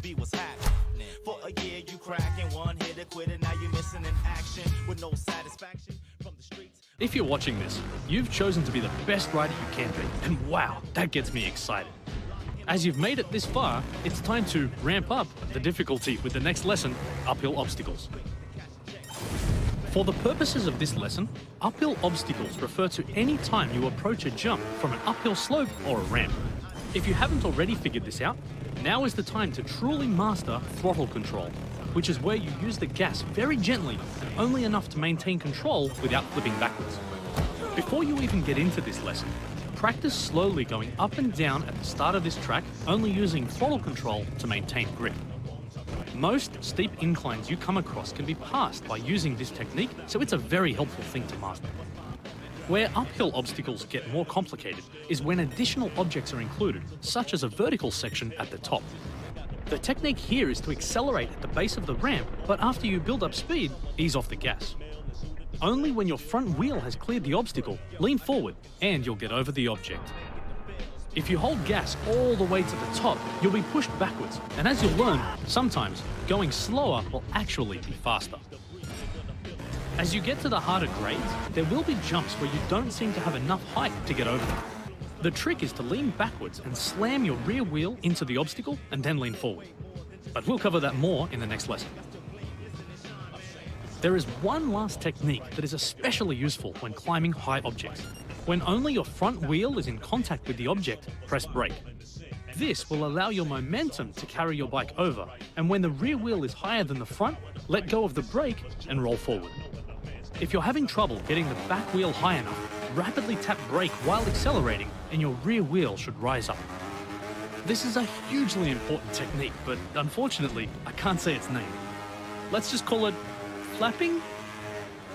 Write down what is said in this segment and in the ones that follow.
be what's happening. For a year you cracking, one hit a quitter, now you're missing in action with no satisfaction from the streets. If you're watching this, you've chosen to be the best rider you can be, and wow, that gets me excited. As you've made it this far, it's time to ramp up the difficulty with the next lesson, uphill obstacles. For the purposes of this lesson, uphill obstacles refer to any time you approach a jump from an uphill slope or a ramp. If you haven't already figured this out, now is the time to truly master throttle control, which is where you use the gas very gently and only enough to maintain control without flipping backwards. Before you even get into this lesson, practice slowly going up and down at the start of this track, only using throttle control to maintain grip. Most steep inclines you come across can be passed by using this technique, so it's a very helpful thing to master. Where uphill obstacles get more complicated is when additional objects are included, such as a vertical section at the top. The technique here is to accelerate at the base of the ramp, but after you build up speed, ease off the gas. Only when your front wheel has cleared the obstacle, lean forward and you'll get over the object. If you hold gas all the way to the top, you'll be pushed backwards, and as you'll learn, sometimes going slower will actually be faster. As you get to the harder grades, there will be jumps where you don't seem to have enough height to get over them. The trick is to lean backwards and slam your rear wheel into the obstacle and then lean forward. But we'll cover that more in the next lesson. There is one last technique that is especially useful when climbing high objects. When only your front wheel is in contact with the object, press brake. This will allow your momentum to carry your bike over, and when the rear wheel is higher than the front, let go of the brake and roll forward. If you're having trouble getting the back wheel high enough, rapidly tap brake while accelerating and your rear wheel should rise up. This is a hugely important technique, but unfortunately, I can't say its name. Let's just call it flapping?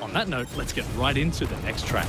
On that note, let's get right into the next track.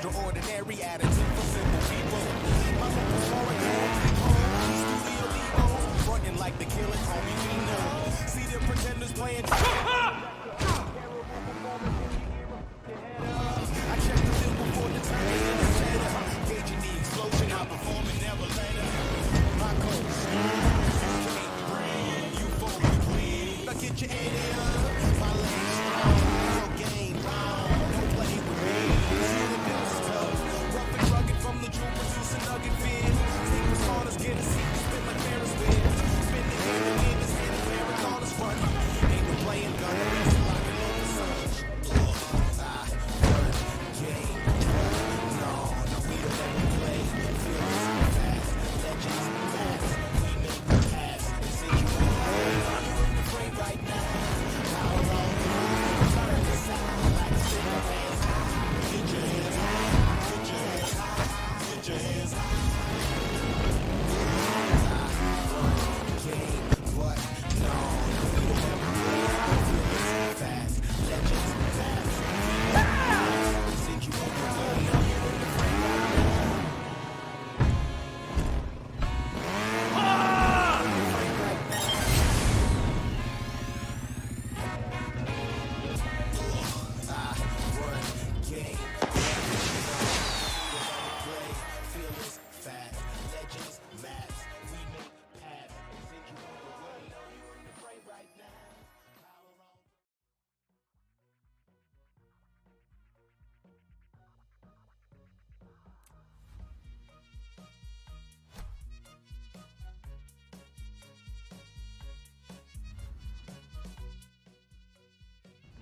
Extraordinary attitude for simple people.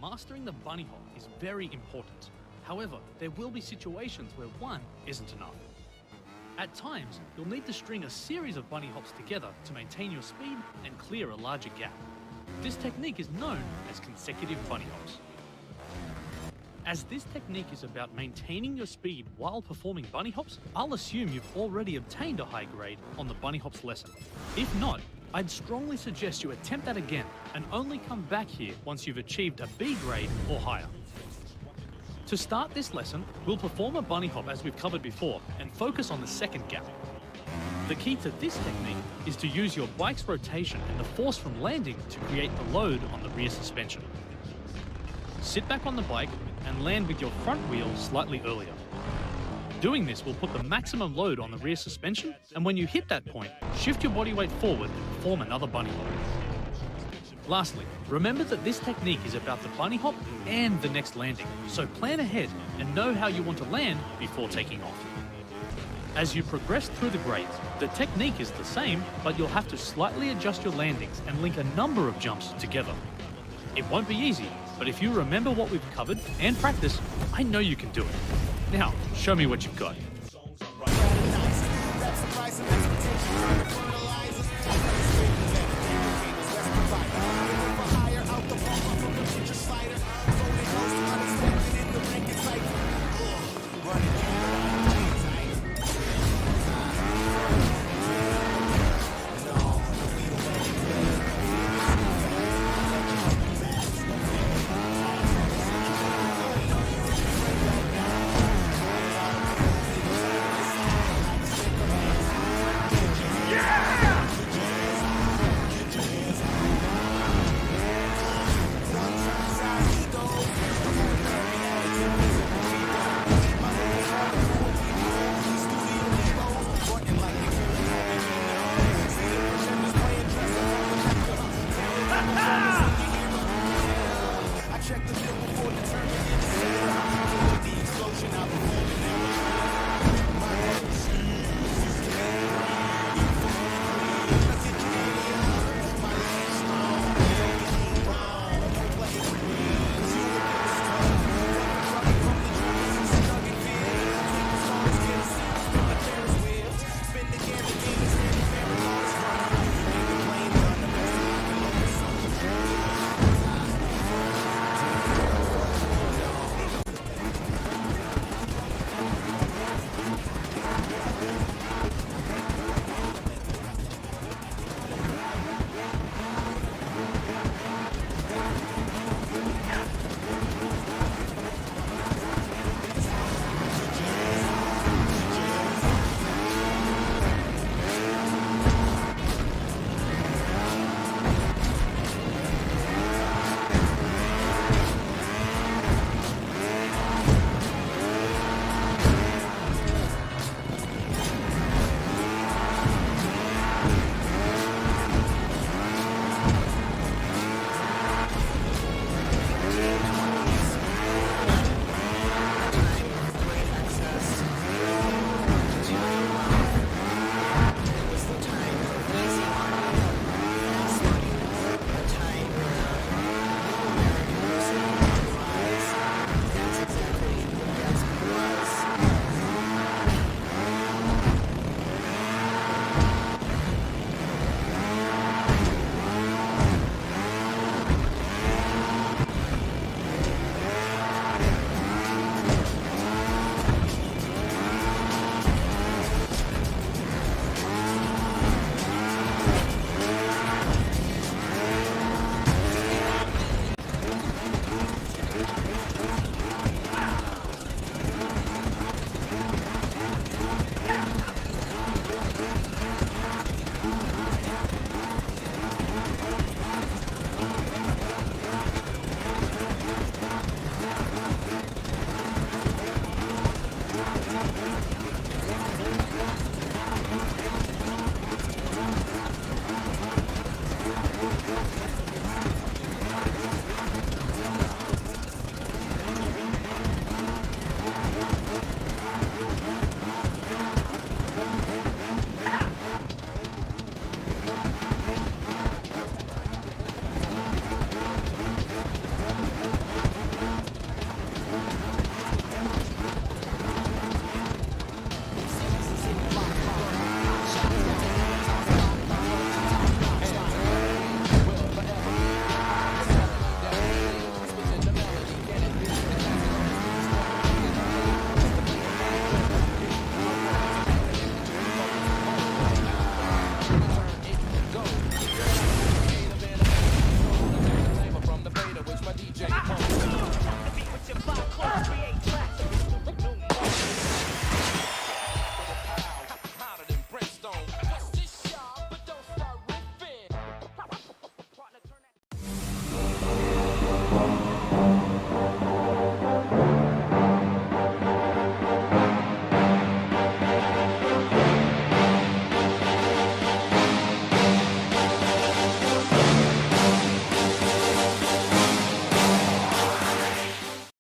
Mastering the bunny hop is very important. However, there will be situations where one isn't enough. At times, you'll need to string a series of bunny hops together to maintain your speed and clear a larger gap. This technique is known as consecutive bunny hops. As this technique is about maintaining your speed while performing bunny hops, I'll assume you've already obtained a high grade on the bunny hops lesson. If not, I'd strongly suggest you attempt that again and only come back here once you've achieved a B grade or higher. To start this lesson, we'll perform a bunny hop as we've covered before and focus on the second gap. The key to this technique is to use your bike's rotation and the force from landing to create the load on the rear suspension. Sit back on the bike and land with your front wheel slightly earlier. Doing this will put the maximum load on the rear suspension, and when you hit that point, shift your body weight forward and perform another bunny hop. Lastly, remember that this technique is about the bunny hop and the next landing, so plan ahead and know how you want to land before taking off. As you progress through the grades, the technique is the same, but you'll have to slightly adjust your landings and link a number of jumps together. It won't be easy, but if you remember what we've covered and practice, I know you can do it. Now, show me what you've got.